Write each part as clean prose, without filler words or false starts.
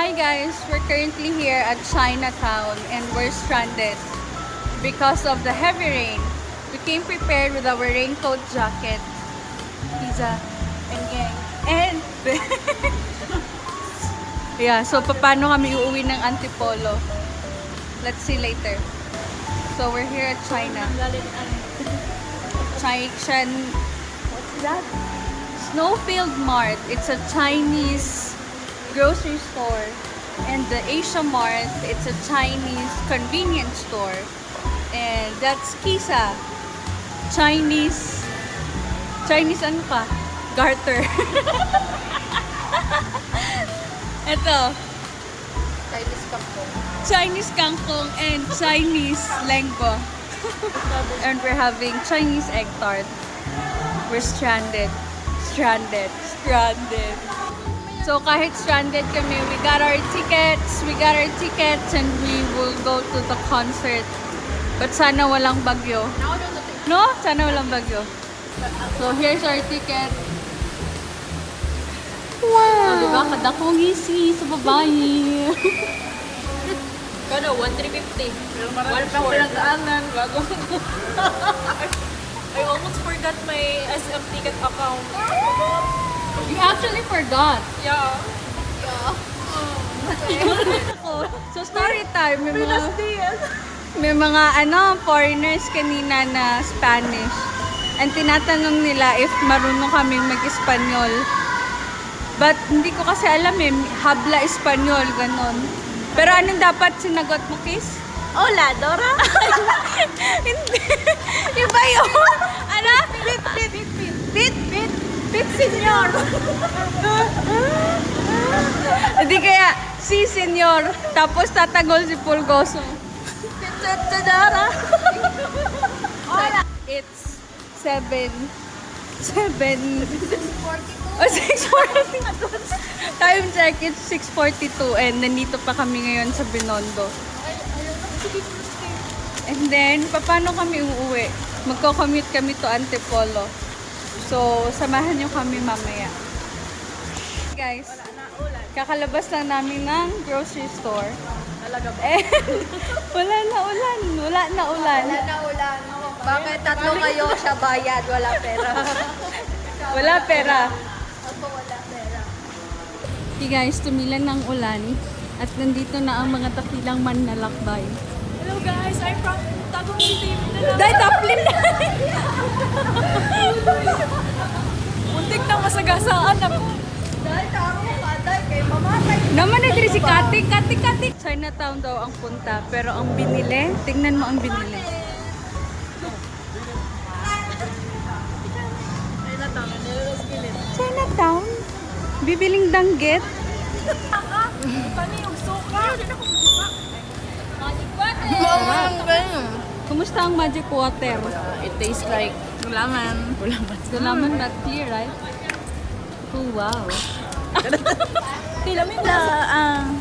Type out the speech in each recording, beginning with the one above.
Hi guys, we're currently here at Chinatown and we're stranded because of the heavy rain. We came prepared with our raincoat, jacket, pizza, and gang. And yeah, so paano kami uuwi ng Antipolo? Let's see later. So we're here at China. What's that? Snowfield Mart. It's a Chinese grocery store. And the Asia Mart, it's a Chinese convenience store. And that's Kisa. Chinese ano pa? Garter. Ito. Chinese kangkong and Chinese lengko. And we're having Chinese egg tart. We're stranded. So kahit stranded kami, we got our tickets and we will go to the concert. But sana walang bagyo. No? Sana walang bagyo. So here's our ticket. Wow! So, diba? Kadakong ngisi sa babae. Kano, 1,350. Wala pa ako nagdaanan. Bago. I almost forgot my SM ticket account. You actually forgot. Yeah. So story time. May mga foreigners kanina na Spanish. And tinatanong nila if marunong kaming mag-Espanyol. But hindi ko kasi alam habla Espanyol, ganon. Pero anong dapat sinagot mo, Kiss? Hola, Dora. Hindi. Iba yun. Ano? Pit, senyor. Hindi kaya, si senyor. Tapos tatagol si Pulgoso. Pit, Dora. Hola. It's 7. Oh, 6:42. Time check, it's 6:42 and nandito pa kami ngayon sa Binondo. And then, paano kami uuwi? Magko-commute kami to Antipolo. So, samahan nyo kami mamaya. Guys, kakalabas lang namin ng grocery store. Talaga ba? Wala na ulan. Bakit tatlo kayo siya bayad? Wala pera. Wala pera. Ako wala pera. Okay guys, tumilan ng ulan at nandito na ang mga tapilang manlalakbay. Hello guys, I'm from Tagum City. Dahil taplin na! Muntik na masagasaan na. Dahil tao patay kay mamatay. Naman na diri si Katik. Chinatown daw ang punta, pero ang binili, tingnan mo ang binili. Chinatown? Bibiling danggit? Pani yung suka. Kumusta ang magic water? It tastes like gulaman. Gulaman not clear, right? Oh, wow. Kailan na ang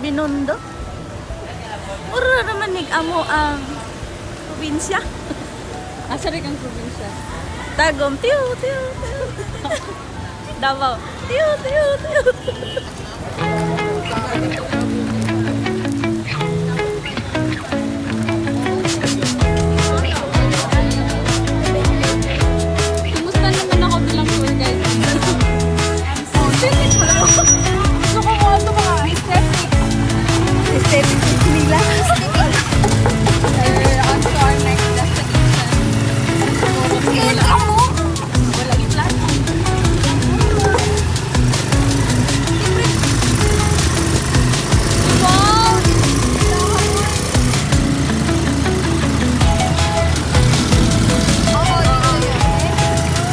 Binondo? Uro naman amo ang probinsya. Asa rin ang probinsya? Tagum, tiyo. Davao, tiyo. Kumusta naman ako bilang tour guide? Gusto ko mo ito mga aesthetic. Aesthetic nila. We're on to our next destination. Ito mo. Walang plan. Wow!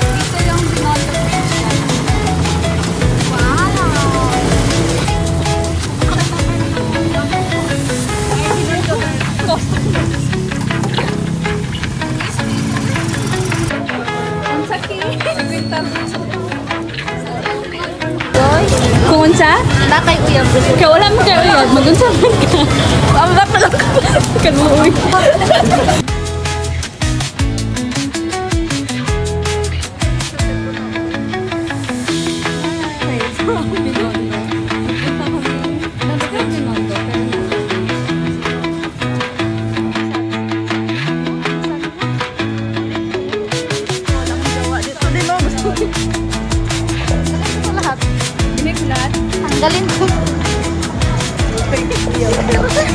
Dito yung Binondo Bridge na. Ang sakit. Kung unsa? Nakay uyab. Ikaw wala mo kayo uyag. Mag-unsa man ka. Ang dapat lang ka. Kaluoy.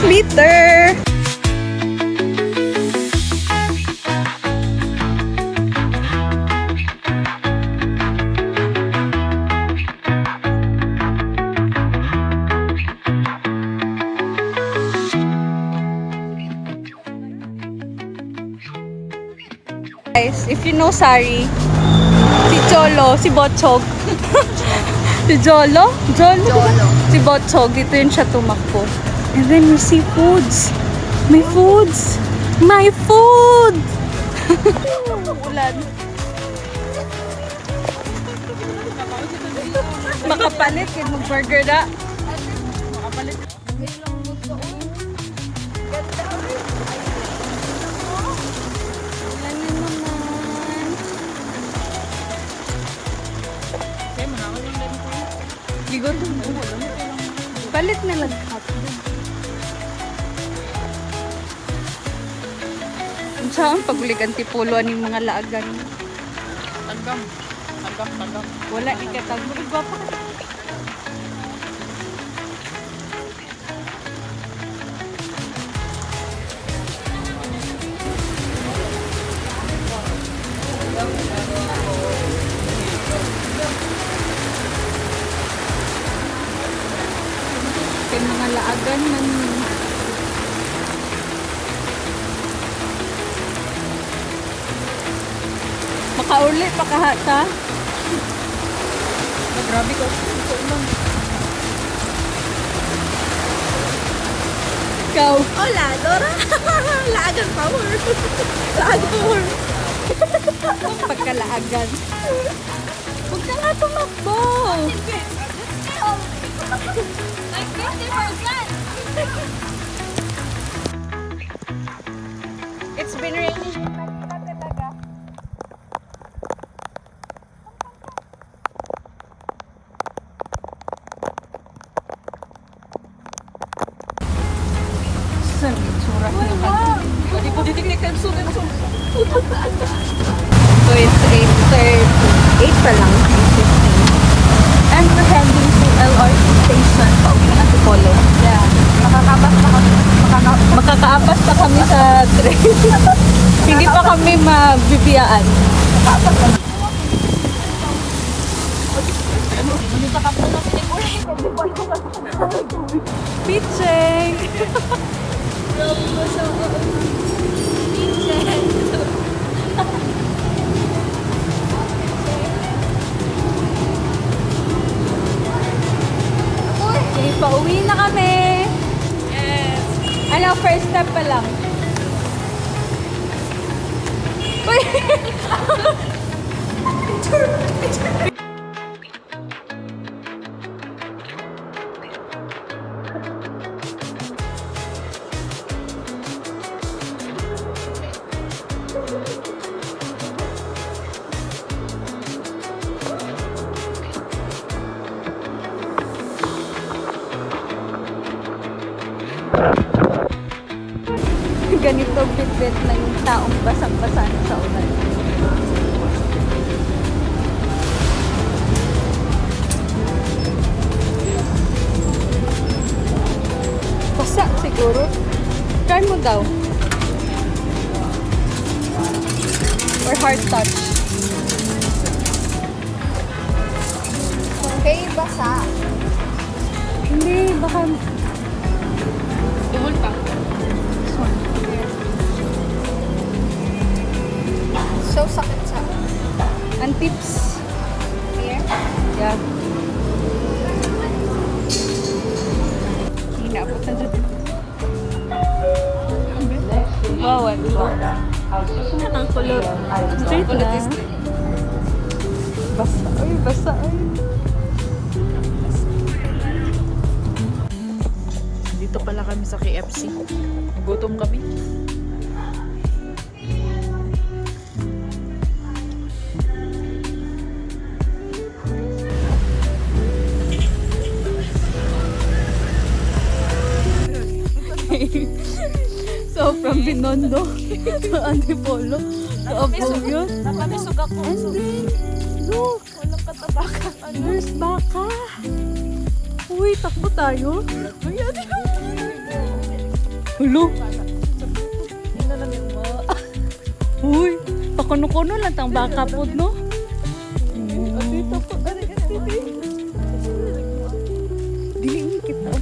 Later! Guys, if you know Sari, si Cholo, si Botchog. Si Jolo? Jolo? Si Botchog, dito yun siya tumakbo. And then we see foods. May foods! My food! Ulan. Makapalit, kaya mag-burger na. Makapalit. Gigot. Palit na lang hotdog. Ang saan paguligan tipulo aning mga laagan. Tanggam. Wala ikatag mo igwapa. Kay mga laagan man. Makauli pa kahata. Grabe ko. Ito lang. Ikaw. Hola, Dora. Laagan power. Laagan power. Pagkalaagan. Huwag ka nga tumakbo. It's been raining. Saan yung itsura niya kanina? Hindi po ditiknik ang sugat. So it's 8:30. 8 pa lang. 8:15. And we're heading to LRT station. Pauwi na si Polo. Yeah. Makakabas na kami. Makakaapas pa kami sa train. Hindi pa kami mabibiyaan. Picheng! Okay, pauwi na kami. Yes. Ano, first step pa lang. Uy! Ganito bitbit na yung taong basang-basa na sa ulan. Basa siguro. Try mo daw. Or hard touch. Okay, basa. Hindi, baka... Tumul pa. This one. So, sakit sa Ang tips. here. Yeah. Hina po sa dyan. Wow, ano ba? Ang kulot. Straight na. Basa. Ay, basa. Ay. Dito pala kami sa KFC. Gutom kami. So, from Binondo to Antipolo to Abuyo. Napamisog ako. And then, look, Walang katabakan. there's baka. Uy, takbo tayo. Ayan. Hulo. Uy, pakuno-kuno lang tang baka po, no? Dili ni kita.